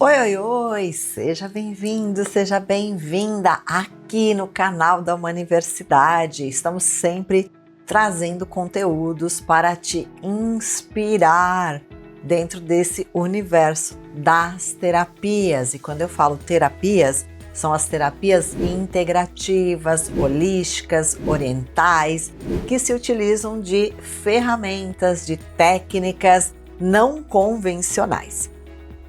Oi, oi, oi! Seja bem-vindo, seja bem-vinda aqui no canal da Humaniversidade. Estamos sempre trazendo conteúdos para te inspirar dentro desse universo das terapias. E quando eu falo terapias, são as terapias integrativas, holísticas, orientais, que se utilizam de ferramentas, de técnicas não convencionais.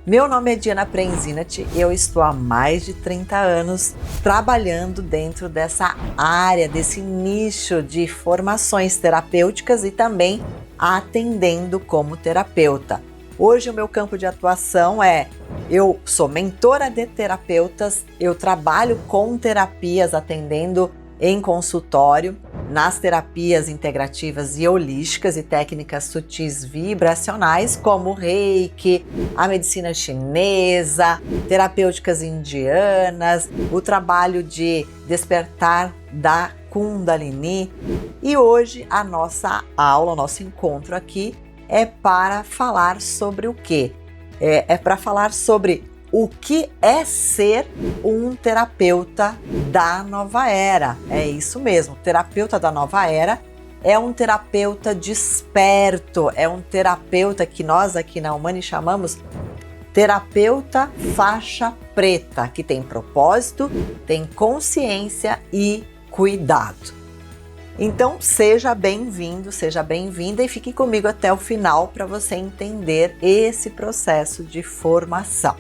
Meu nome é Diana Prenzinaty e eu estou há mais de 30 anos trabalhando dentro dessa área, desse nicho de formações terapêuticas e também atendendo como terapeuta. Hoje o meu campo de atuação eu sou mentora de terapeutas, eu trabalho com terapias atendendo em consultório, nas terapias integrativas e holísticas e técnicas sutis vibracionais como o Reiki, a medicina chinesa, terapêuticas indianas, o trabalho de despertar da Kundalini. E hoje a nossa aula, o nosso encontro aqui é para falar sobre o quê? É para falar sobre o que é ser um terapeuta da nova era. É isso mesmo, terapeuta da nova era é um terapeuta desperto, é um terapeuta que nós aqui na Humani chamamos terapeuta faixa preta, que tem propósito, tem consciência e cuidado. Então seja bem-vindo, seja bem-vinda e fique comigo até o final para você entender esse processo de formação.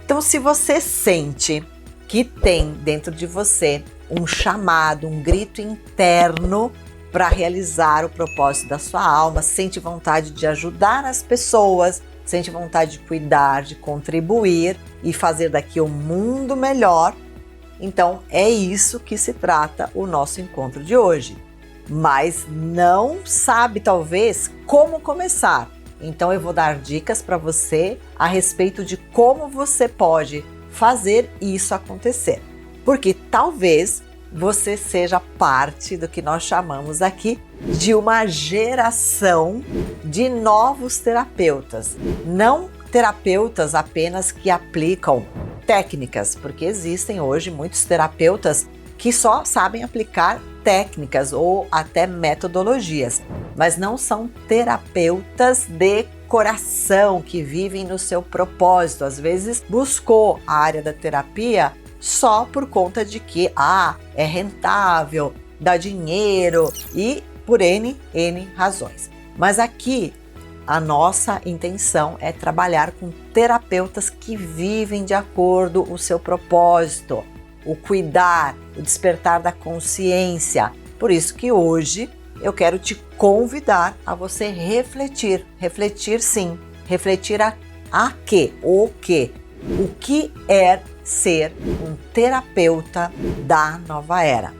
Então, se você sente que tem dentro de você um chamado, um grito interno para realizar o propósito da sua alma, sente vontade de ajudar as pessoas, sente vontade de cuidar, de contribuir e fazer daqui um mundo melhor, então é isso que se trata o nosso encontro de hoje. Mas não sabe talvez como começar. Então eu vou dar dicas para você a respeito de como você pode fazer isso acontecer. Porque talvez você seja parte do que nós chamamos aqui de uma geração de novos terapeutas. Não terapeutas apenas que aplicam técnicas, porque existem hoje muitos terapeutas que só sabem aplicar técnicas ou até metodologias, mas não são terapeutas de coração que vivem no seu propósito. Às vezes buscou a área da terapia só por conta de que é rentável, dá dinheiro e por N razões. Mas aqui a nossa intenção é trabalhar com terapeutas que vivem de acordo com o seu propósito, o cuidar, o despertar da consciência. Por isso que hoje eu quero te convidar a você refletir sim, refletir a quê? O que é ser um terapeuta da nova era?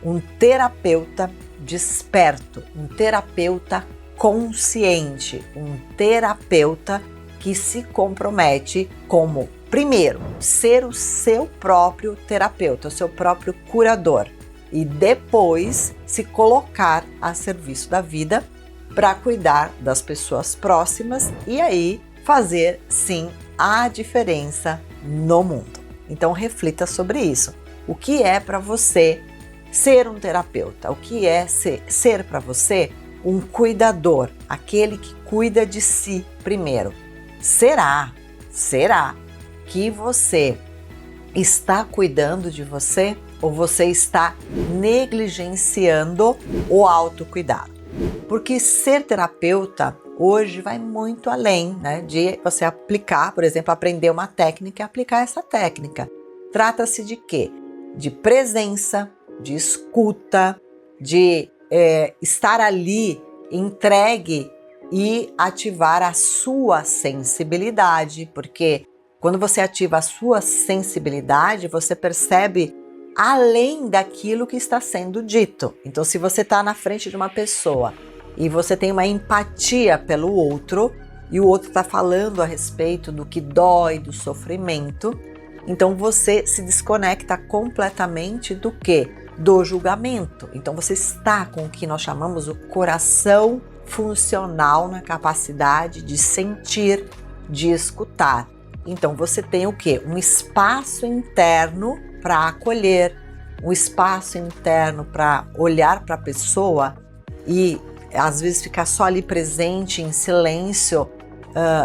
Um terapeuta desperto, um terapeuta consciente, um terapeuta que se compromete como, primeiro, ser o seu próprio terapeuta, o seu próprio curador e depois se colocar a serviço da vida para cuidar das pessoas próximas e aí fazer sim a diferença no mundo. Então reflita sobre isso. O que é para você ser um terapeuta? O que é ser para você um cuidador, aquele que cuida de si primeiro? Será que você está cuidando de você ou você está negligenciando o autocuidado? Porque ser terapeuta hoje vai muito além, de você aplicar, por exemplo, aprender uma técnica e aplicar essa técnica. Trata-se de quê? De presença, de escuta, de estar ali entregue e ativar a sua sensibilidade, porque quando você ativa a sua sensibilidade, você percebe além daquilo que está sendo dito. Então, se você está na frente de uma pessoa e você tem uma empatia pelo outro, e o outro está falando a respeito do que dói, do sofrimento, então você se desconecta completamente do quê? Do julgamento. Então você está com o que nós chamamos o coração funcional na capacidade de sentir, de escutar. Então você tem o quê? Um espaço interno para acolher, um espaço interno para olhar para a pessoa e às vezes ficar só ali presente em silêncio,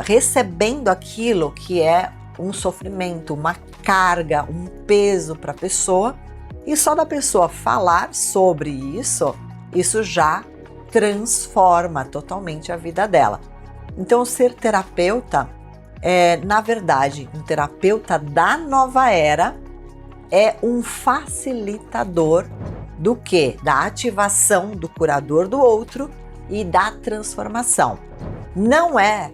recebendo aquilo que é um sofrimento, uma carga, um peso para a pessoa, e só da pessoa falar sobre isso, isso já transforma totalmente a vida dela. Então, ser terapeuta na verdade, um terapeuta da nova era é um facilitador do quê? Da ativação do curador do outro e da transformação. Não é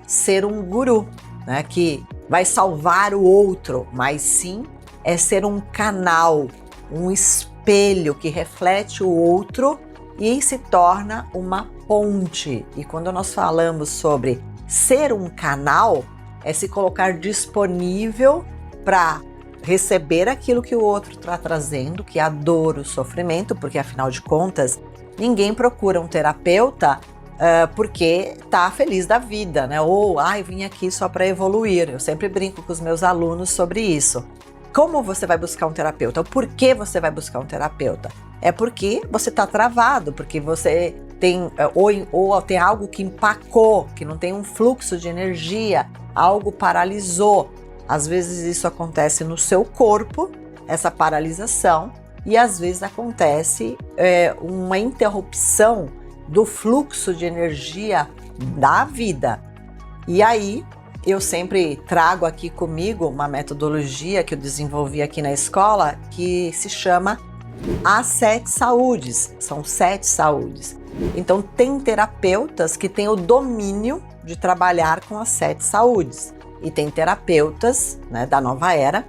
ser um guru, né, que vai salvar o outro, mas sim é ser um canal, um espelho que reflete o outro e se torna uma ponte. E quando nós falamos sobre ser um canal, é se colocar disponível para receber aquilo que o outro está trazendo, que é a dor, o sofrimento, porque afinal de contas, ninguém procura um terapeuta porque está feliz da vida, né? Ou, vim aqui só para evoluir. Eu sempre brinco com os meus alunos sobre isso. Como você vai buscar um terapeuta? O porquê você vai buscar um terapeuta? É porque você está travado, porque você tem ou tem algo que empacou, que não tem um fluxo de energia, algo paralisou. Às vezes isso acontece no seu corpo, essa paralisação, e às vezes acontece uma interrupção do fluxo de energia da vida. E aí eu sempre trago aqui comigo uma metodologia que eu desenvolvi aqui na escola que se chama As 7 Saúdes. São 7 saúdes. Então tem terapeutas que têm o domínio de trabalhar com as 7 saúdes. E tem terapeutas, né, da nova era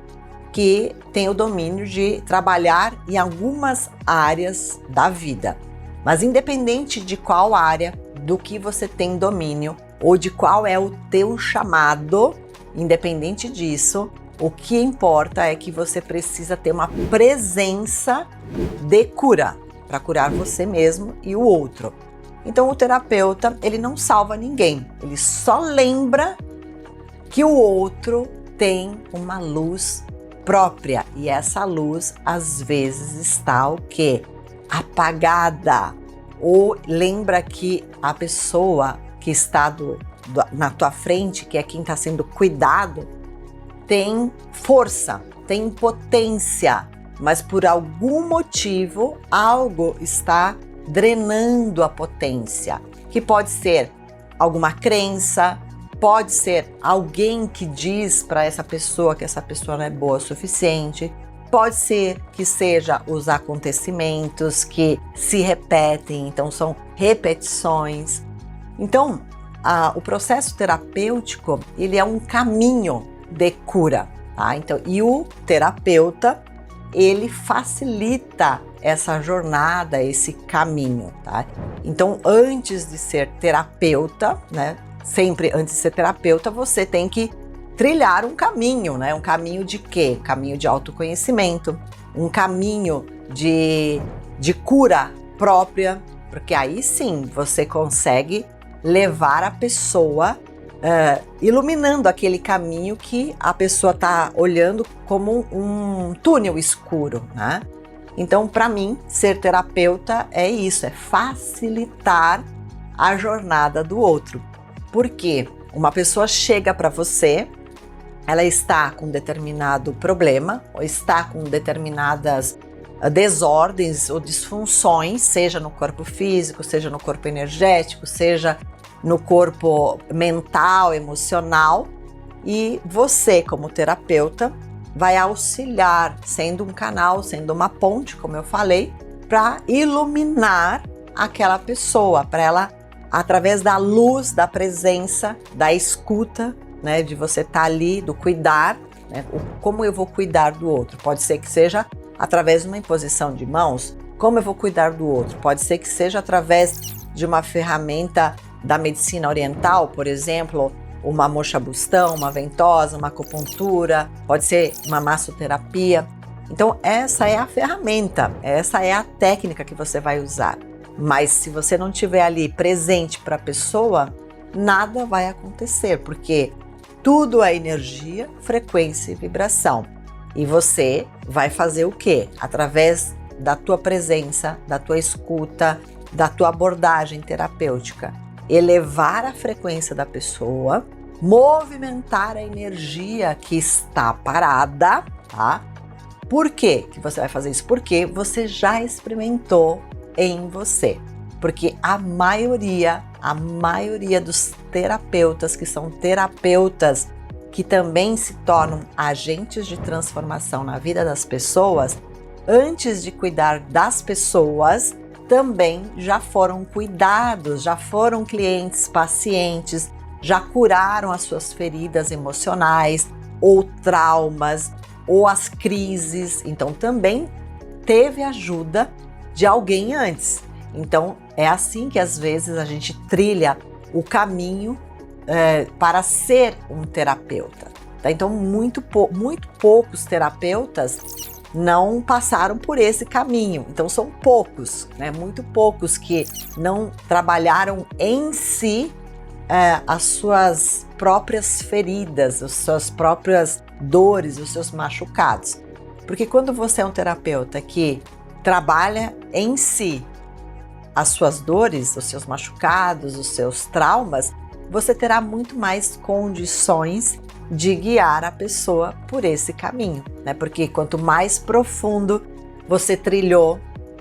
que têm o domínio de trabalhar em algumas áreas da vida. Mas independente de qual área, do que você tem domínio ou de qual é o teu chamado, independente disso, o que importa é que você precisa ter uma presença de cura, para curar você mesmo e o outro. Então o terapeuta, ele não salva ninguém, ele só lembra que o outro tem uma luz própria, e essa luz às vezes está o quê? Apagada. Ou lembra que a pessoa que está na tua frente, que é quem está sendo cuidado, tem força, tem potência, mas por algum motivo algo está drenando a potência, que pode ser alguma crença, pode ser alguém que diz para essa pessoa que essa pessoa não é boa o suficiente, pode ser que seja os acontecimentos que se repetem, então são repetições. Então, o processo terapêutico, ele é um caminho de cura, tá? Então, e o terapeuta, ele facilita essa jornada, esse caminho, tá? Então, antes de ser terapeuta, né? Sempre antes de ser terapeuta, você tem que trilhar um caminho, né? Um caminho de quê? Um caminho de autoconhecimento, um caminho de cura própria, porque aí sim você consegue levar a pessoa iluminando aquele caminho que a pessoa está olhando como um túnel escuro, né? Então, para mim, ser terapeuta é isso, é facilitar a jornada do outro. Porque uma pessoa chega para você, ela está com determinado problema, ou está com determinadas desordens ou disfunções, seja no corpo físico, seja no corpo energético, seja no corpo mental, emocional, e você, como terapeuta, vai auxiliar, sendo um canal, sendo uma ponte, como eu falei, para iluminar aquela pessoa, para ela, através da luz, da presença, da escuta, né, de você estar ali, do cuidar, né, como eu vou cuidar do outro. Pode ser que seja através de uma imposição de mãos, como eu vou cuidar do outro. Pode ser que seja através de uma ferramenta da medicina oriental, por exemplo, uma moxa-bustão, uma ventosa, uma acupuntura, pode ser uma massoterapia. Então essa é a ferramenta, essa é a técnica que você vai usar. Mas se você não estiver ali presente para a pessoa, nada vai acontecer, porque Tudo é energia, frequência e vibração. E você vai fazer o quê? Através da tua presença, da tua escuta, da tua abordagem terapêutica. Elevar a frequência da pessoa, movimentar a energia que está parada, tá? Por quê que você vai fazer isso? Porque você já experimentou em você. Porque a maioria dos terapeutas, que são terapeutas que também se tornam agentes de transformação na vida das pessoas, antes de cuidar das pessoas, também já foram cuidados, já foram clientes, pacientes, já curaram as suas feridas emocionais ou traumas ou as crises. Então também teve ajuda de alguém antes. Então é assim que às vezes a gente trilha o caminho para ser um terapeuta. Tá? Então muito poucos terapeutas não passaram por esse caminho. Então são poucos, né? Muito poucos que não trabalharam em si as suas próprias feridas, as suas próprias dores, os seus machucados. Porque quando você é um terapeuta que trabalha em si as suas dores, os seus machucados, os seus traumas, você terá muito mais condições de guiar a pessoa por esse caminho, né? Porque quanto mais profundo você trilhou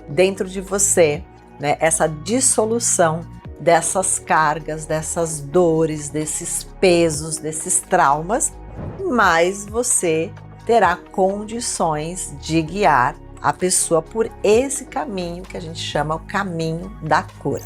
dentro de você, né, essa dissolução dessas cargas, dessas dores, desses pesos, desses traumas, mais você terá condições de guiar a pessoa por esse caminho que a gente chama o caminho da cura.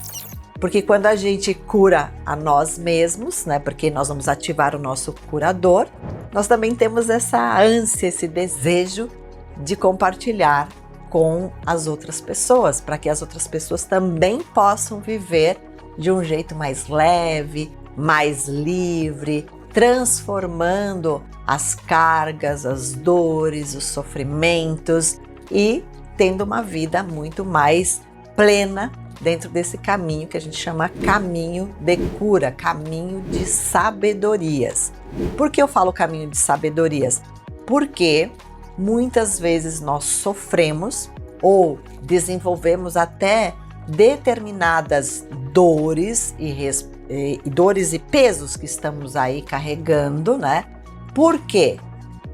Porque quando a gente cura a nós mesmos, né, porque nós vamos ativar o nosso curador, nós também temos essa ânsia, esse desejo de compartilhar com as outras pessoas, para que as outras pessoas também possam viver de um jeito mais leve, mais livre, transformando as cargas, as dores, os sofrimentos e tendo uma vida muito mais plena dentro desse caminho que a gente chama caminho de cura, caminho de sabedorias. Por que eu falo caminho de sabedorias? Porque muitas vezes nós sofremos ou desenvolvemos até determinadas dores e pesos que estamos aí carregando, né? Por quê?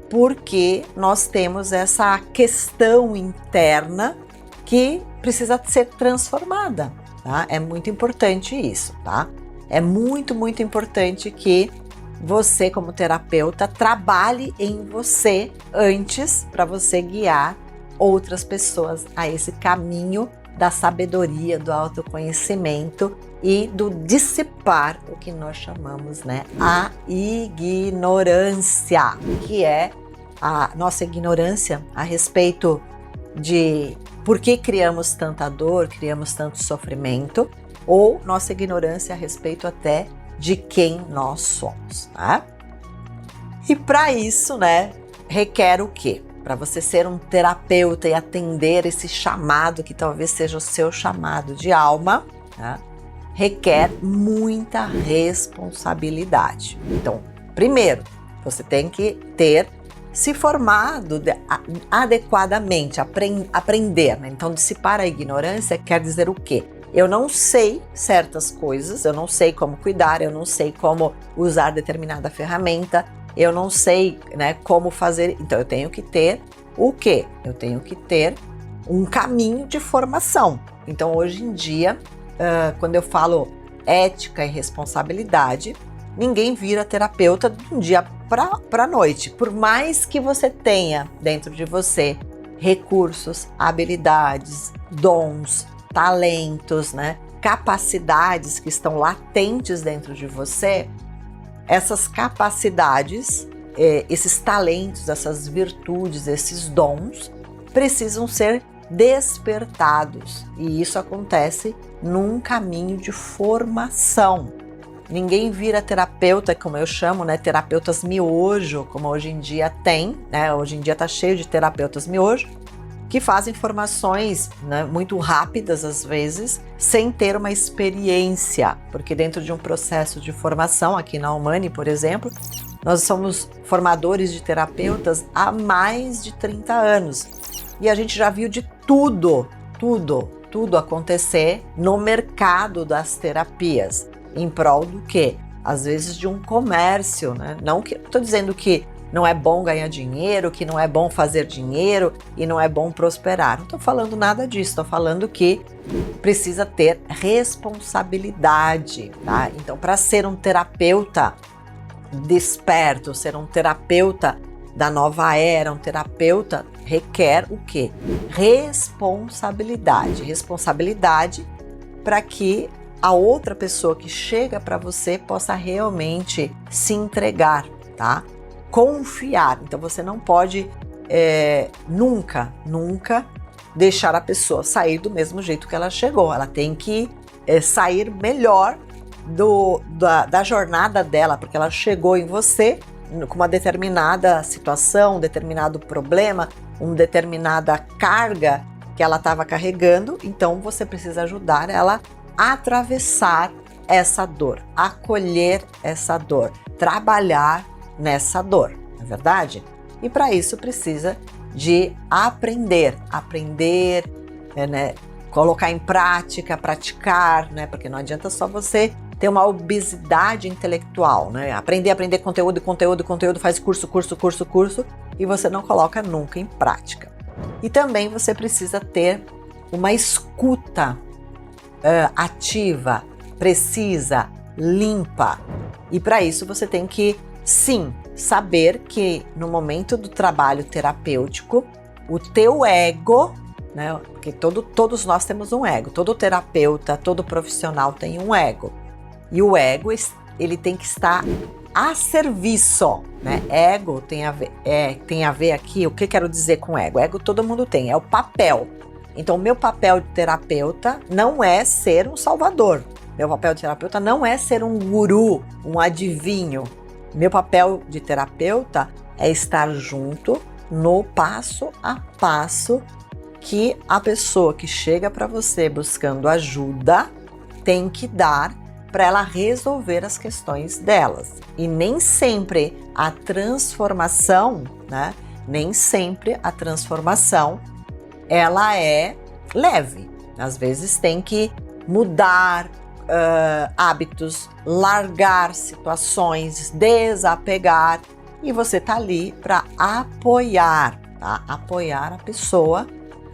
Porque nós temos essa questão interna que precisa ser transformada, tá? É muito importante isso, tá? É muito, muito importante que você, como terapeuta, trabalhe em você antes para você guiar outras pessoas a esse caminho da sabedoria, do autoconhecimento e do dissipar o que nós chamamos, né, a ignorância, que é a nossa ignorância a respeito de por que criamos tanta dor, criamos tanto sofrimento, ou nossa ignorância a respeito até de quem nós somos, tá? E para isso, né, requer o quê? Para você ser um terapeuta e atender esse chamado, que talvez seja o seu chamado de alma, tá? Requer muita responsabilidade. Então, primeiro, você tem que ter se formado adequadamente, aprender, né? Então, dissipar a ignorância quer dizer o quê? Eu não sei certas coisas, eu não sei como cuidar, eu não sei como usar determinada ferramenta, eu não sei, né, como fazer. Então, eu tenho que ter o quê? Eu tenho que ter um caminho de formação. Então, hoje em dia, quando eu falo ética e responsabilidade, ninguém vira terapeuta de um dia para a noite. Por mais que você tenha dentro de você recursos, habilidades, dons, talentos, né, capacidades que estão latentes dentro de você, essas capacidades, esses talentos, essas virtudes, esses dons precisam ser despertados. E isso acontece num caminho de formação. Ninguém vira terapeuta, como eu chamo, né, terapeutas miojo, como hoje em dia tem, né? Hoje em dia está cheio de terapeutas miojo, que fazem formações, né, muito rápidas às vezes, sem ter uma experiência, porque dentro de um processo de formação, aqui na Humani, por exemplo, Nós somos formadores de terapeutas há mais de 30 anos e a gente já viu de tudo acontecer no mercado das terapias, em prol do quê? Às vezes de um comércio, né? Não que estou dizendo que não é bom ganhar dinheiro, que não é bom fazer dinheiro e não é bom prosperar. Não estou falando nada disso, estou falando que precisa ter responsabilidade, tá? Então, para ser um terapeuta desperto, ser um terapeuta da nova era, um terapeuta requer o quê? Responsabilidade. Responsabilidade para que a outra pessoa que chega para você possa realmente se entregar, tá? Confiar. Então você não pode nunca deixar a pessoa sair do mesmo jeito que ela chegou. Ela tem que sair melhor da jornada dela, porque ela chegou em você com uma determinada situação, um determinado problema, uma determinada carga que ela estava carregando. Então você precisa ajudar ela a atravessar essa dor, acolher essa dor, trabalhar nessa dor, não é verdade? E para isso precisa de aprender, né? Colocar em prática, praticar, né? Porque não adianta só você ter uma obesidade intelectual, né? Aprender conteúdo, faz curso, e você não coloca nunca em prática. E também você precisa ter uma escuta ativa, precisa, limpa. E para isso você tem que, sim, saber que no momento do trabalho terapêutico, o teu ego, né? Porque todos nós temos um ego, todo terapeuta, todo profissional tem um ego. E o ego, ele tem que estar a serviço, né? Ego tem a ver aqui, o que eu quero dizer com ego? Ego todo mundo tem, é o papel. Então, o meu papel de terapeuta não é ser um salvador. Meu papel de terapeuta não é ser um guru, um adivinho. Meu papel de terapeuta é estar junto no passo a passo que a pessoa que chega para você buscando ajuda tem que dar para ela resolver as questões delas. E nem sempre a transformação, né? Nem sempre a transformação ela é leve. Às vezes tem que mudar hábitos, largar situações, desapegar, e você tá ali para apoiar, tá? Apoiar a pessoa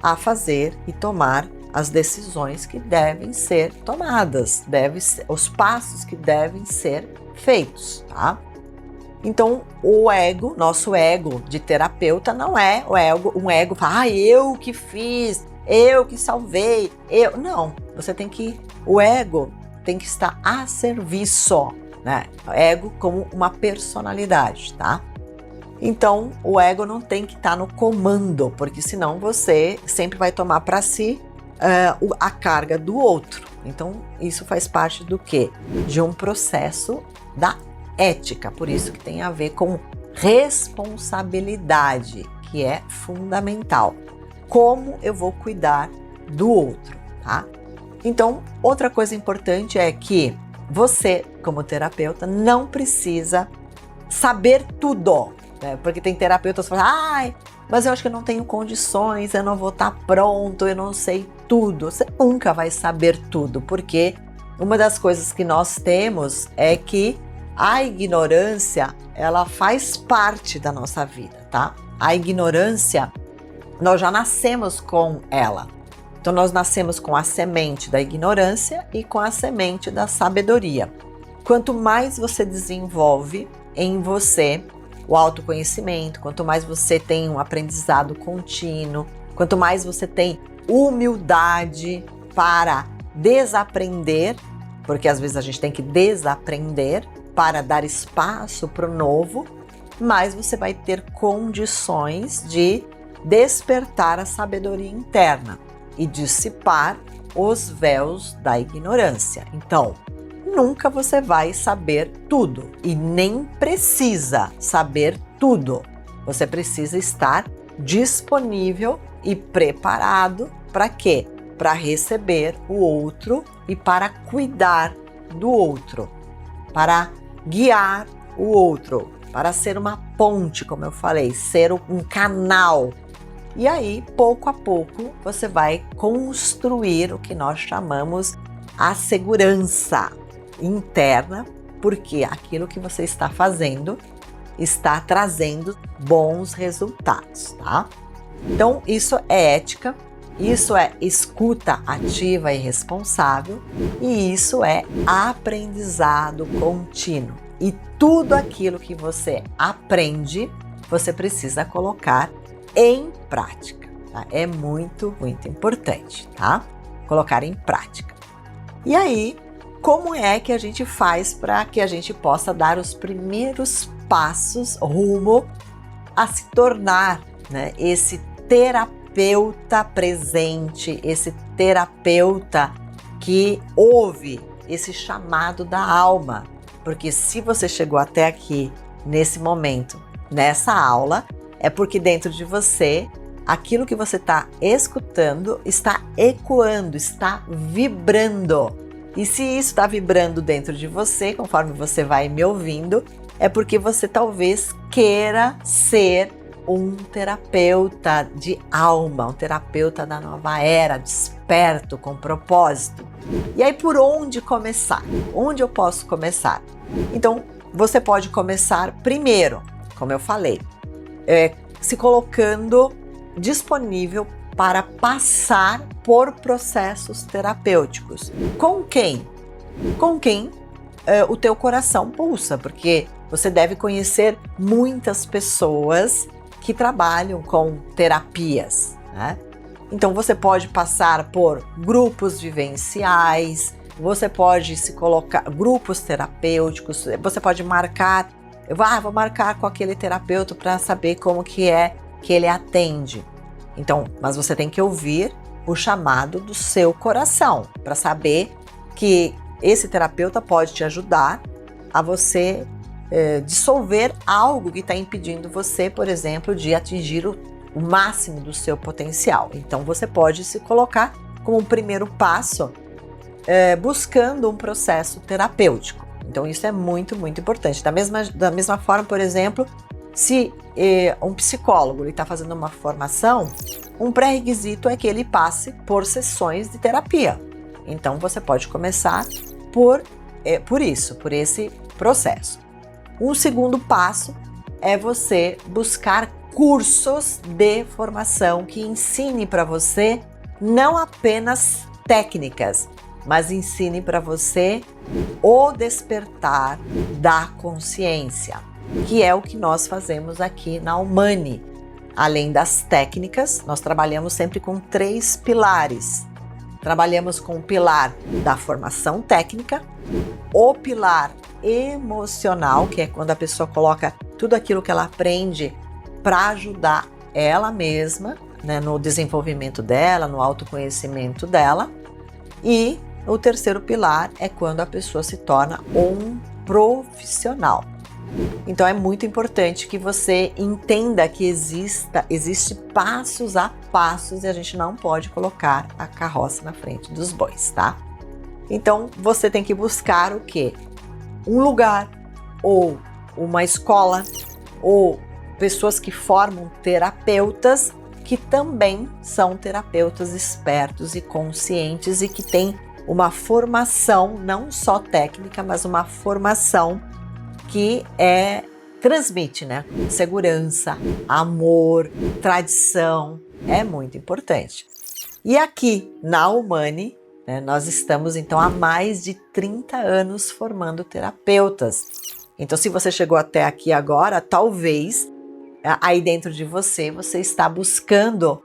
a fazer e tomar as decisões que devem ser tomadas, os passos que devem ser feitos, tá? Então, o ego, nosso ego de terapeuta não é um ego fala, eu que fiz, eu que salvei, não, o ego tem que estar a serviço, né? O ego como uma personalidade, tá? Então, o ego não tem que estar no comando, porque senão você sempre vai tomar para si a carga do outro. Então, isso faz parte do quê? De um processo da ética, por isso que tem a ver com responsabilidade, que é fundamental. Como eu vou cuidar do outro, tá? Então, outra coisa importante é que você, como terapeuta, não precisa saber tudo, né? Porque tem terapeutas que falam, mas eu acho que eu não tenho condições, eu não vou estar pronto, eu não sei tudo. Você nunca vai saber tudo, porque uma das coisas que nós temos é que a ignorância, ela faz parte da nossa vida, tá? A ignorância, nós já nascemos com ela. Então, nós nascemos com a semente da ignorância e com a semente da sabedoria. Quanto mais você desenvolve em você o autoconhecimento, quanto mais você tem um aprendizado contínuo, quanto mais você tem humildade para desaprender, porque às vezes a gente tem que desaprender para dar espaço para o novo, mais você vai ter condições de despertar a sabedoria interna e dissipar os véus da ignorância. Então, nunca você vai saber tudo e nem precisa saber tudo. Você precisa estar disponível e preparado para quê? Para receber o outro e para cuidar do outro, para guiar o outro, para ser uma ponte, como eu falei, ser um canal. E aí, pouco a pouco, você vai construir o que nós chamamos a segurança interna, porque aquilo que você está fazendo está trazendo bons resultados, tá? Então, isso é ética, isso é escuta ativa e responsável, e isso é aprendizado contínuo. E tudo aquilo que você aprende, você precisa colocar em prática, tá? É muito, muito importante, tá? Colocar em prática. E aí, como é que a gente faz para que a gente possa dar os primeiros passos rumo a se tornar, né, esse terapeuta presente, esse terapeuta que ouve esse chamado da alma? Porque se você chegou até aqui, nesse momento, nessa aula, é porque dentro de você, aquilo que você está escutando está ecoando, está vibrando. E se isso está vibrando dentro de você, conforme você vai me ouvindo, é porque você talvez queira ser um terapeuta de alma, um terapeuta da nova era, desperto, com propósito. E aí, por onde começar? Onde eu posso começar? Então, você pode começar primeiro, como eu falei, se colocando disponível para passar por processos terapêuticos. Com quem? Com quem o teu coração pulsa, porque você deve conhecer muitas pessoas que trabalham com terapias, né? Então você pode passar por grupos vivenciais, você pode se colocar, grupos terapêuticos, você pode marcar, vou marcar com aquele terapeuta para saber como que é que ele atende. Então, mas você tem que ouvir o chamado do seu coração para saber que esse terapeuta pode te ajudar a você dissolver algo que está impedindo você, por exemplo, de atingir o máximo do seu potencial. Então, você pode se colocar como um primeiro passo buscando um processo terapêutico. Então, isso é muito, muito importante. Da mesma forma, por exemplo, se um psicólogo está fazendo uma formação, um pré-requisito é que ele passe por sessões de terapia. Então, você pode começar por esse processo. Um segundo passo é você buscar cursos de formação que ensine para você não apenas técnicas, mas ensine para você o despertar da consciência, que é o que nós fazemos aqui na Humani. Além das técnicas, nós trabalhamos sempre com 3 pilares. Trabalhamos com o pilar da formação técnica, o pilar emocional, que é quando a pessoa coloca tudo aquilo que ela aprende para ajudar ela mesma, né, no desenvolvimento dela, no autoconhecimento dela. E o terceiro pilar é quando a pessoa se torna um profissional. Então é muito importante que você entenda que existe passos a passos e a gente não pode colocar a carroça na frente dos bois, tá? Então você tem que buscar o quê? Um lugar ou uma escola ou pessoas que formam terapeutas que também são terapeutas espertos e conscientes e que têm uma formação não só técnica, mas uma formação que transmite, né? Segurança, amor, tradição, é muito importante. E aqui na Humani, né, nós estamos então há mais de 30 anos formando terapeutas. Então, se você chegou até aqui agora, talvez aí dentro de você está buscando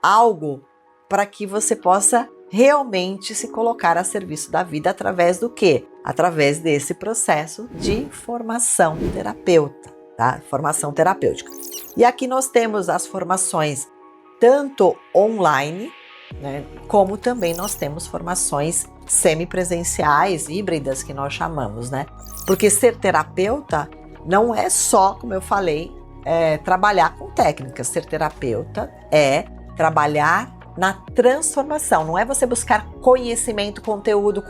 algo para que você possa realmente se colocar a serviço da vida através do quê? Através desse processo de formação terapeuta, tá? Formação terapêutica. E aqui nós temos as formações tanto online, né, como também nós temos formações semipresenciais, híbridas, que nós chamamos, né? Porque ser terapeuta não é só, como eu falei, trabalhar com técnicas. Ser terapeuta é trabalhar na transformação. Não é você buscar conhecimento, conteúdo,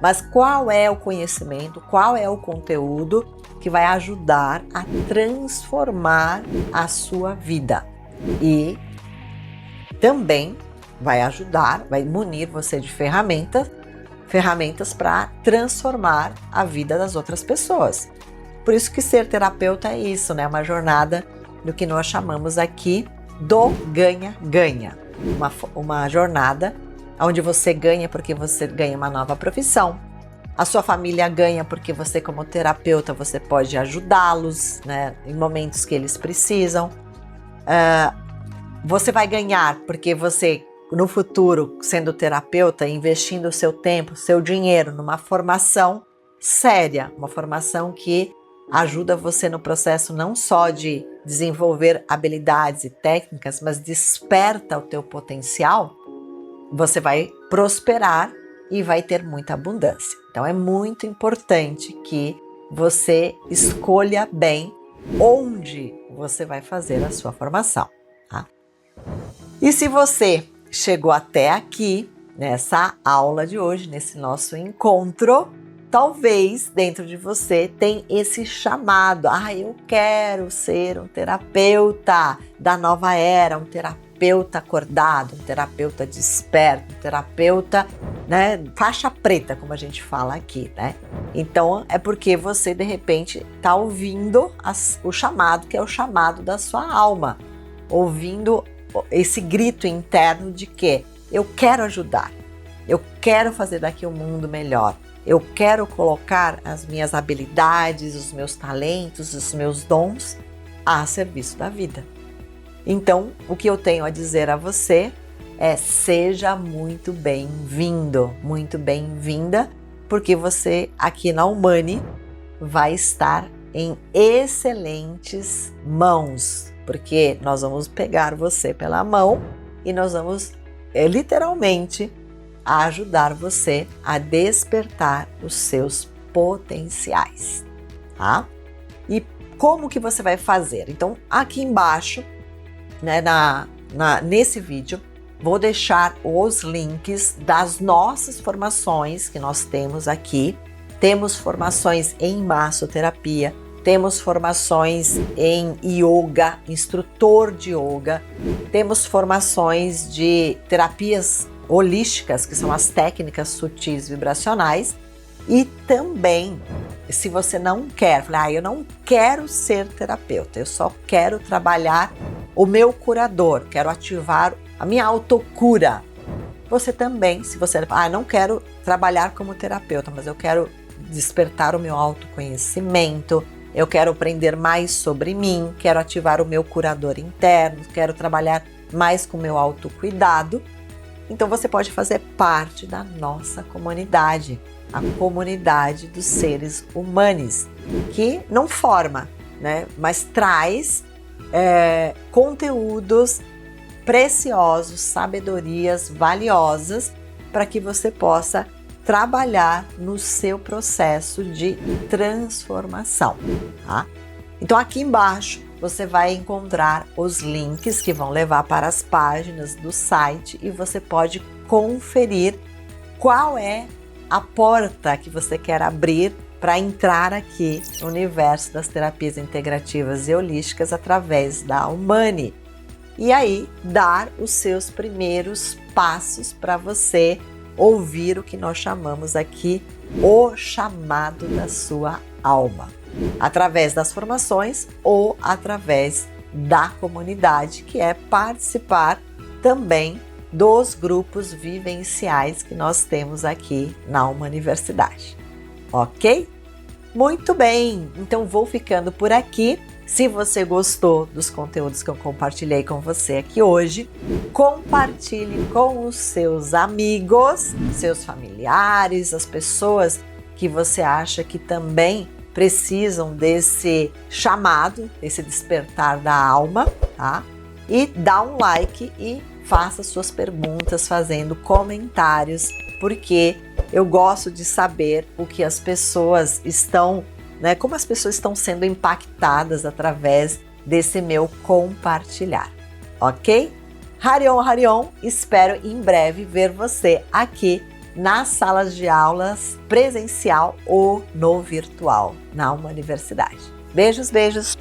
mas qual é o conhecimento, qual é o conteúdo que vai ajudar a transformar a sua vida. E também vai ajudar, vai munir você de ferramentas para transformar a vida das outras pessoas. Por isso que ser terapeuta é isso, né? Uma jornada do que nós chamamos aqui do ganha-ganha. Uma jornada onde você ganha porque você ganha uma nova profissão. A sua família ganha porque você, como terapeuta, você pode ajudá-los, né, em momentos que eles precisam. Você vai ganhar porque você, no futuro, sendo terapeuta, investindo o seu tempo, seu dinheiro numa formação séria, uma formação que ajuda você no processo não só de desenvolver habilidades e técnicas, mas desperta o teu potencial, você vai prosperar e vai ter muita abundância. Então é muito importante que você escolha bem onde você vai fazer a sua formação, tá? E se você chegou até aqui nessa aula de hoje, nesse nosso encontro, talvez dentro de você tem esse chamado. Eu quero ser um terapeuta da nova era, um terapeuta acordado, um terapeuta desperto, um terapeuta, né, faixa preta, como a gente fala aqui, né? Então é porque você de repente está ouvindo o chamado, que é o chamado da sua alma, ouvindo esse grito interno de que eu quero ajudar, eu quero fazer daqui um mundo melhor. Eu quero colocar as minhas habilidades, os meus talentos, os meus dons a serviço da vida. Então, o que eu tenho a dizer a você é: seja muito bem-vindo, muito bem-vinda, porque você aqui na Humani vai estar em excelentes mãos, porque nós vamos pegar você pela mão e nós vamos literalmente a ajudar você a despertar os seus potenciais, tá? E como que você vai fazer? Então, aqui embaixo, né, nesse vídeo, vou deixar os links das nossas formações que nós temos aqui. Temos formações em massoterapia, temos formações em yoga, instrutor de yoga, temos formações de terapias holísticas, que são as técnicas sutis vibracionais, e também, se você não quer, eu não quero ser terapeuta, eu só quero trabalhar o meu curador, quero ativar a minha autocura. Você também, se você não quero trabalhar como terapeuta, mas eu quero despertar o meu autoconhecimento, eu quero aprender mais sobre mim, quero ativar o meu curador interno, quero trabalhar mais com o meu autocuidado. Então você pode fazer parte da nossa comunidade, a comunidade dos seres humanos, que não forma, né, mas traz conteúdos preciosos, sabedorias valiosas para que você possa trabalhar no seu processo de transformação, tá? Então aqui embaixo você vai encontrar os links que vão levar para as páginas do site e você pode conferir qual é a porta que você quer abrir para entrar aqui no universo das terapias integrativas e holísticas através da Humani. E aí, dar os seus primeiros passos para você ouvir o que nós chamamos aqui o chamado da sua alma, através das formações ou através da comunidade, que é participar também dos grupos vivenciais que nós temos aqui na Humaniversidade. Ok? Muito bem! Então vou ficando por aqui. Se você gostou dos conteúdos que eu compartilhei com você aqui hoje, compartilhe com os seus amigos, seus familiares, as pessoas que você acha que também precisam desse chamado, desse despertar da alma, tá? E dá um like e faça suas perguntas fazendo comentários, porque eu gosto de saber o que as pessoas estão, né, como as pessoas estão sendo impactadas através desse meu compartilhar, ok? Harion, Harion, espero em breve ver você aqui nas salas de aulas presencial ou no virtual, na Uma Universidade. Beijos, beijos!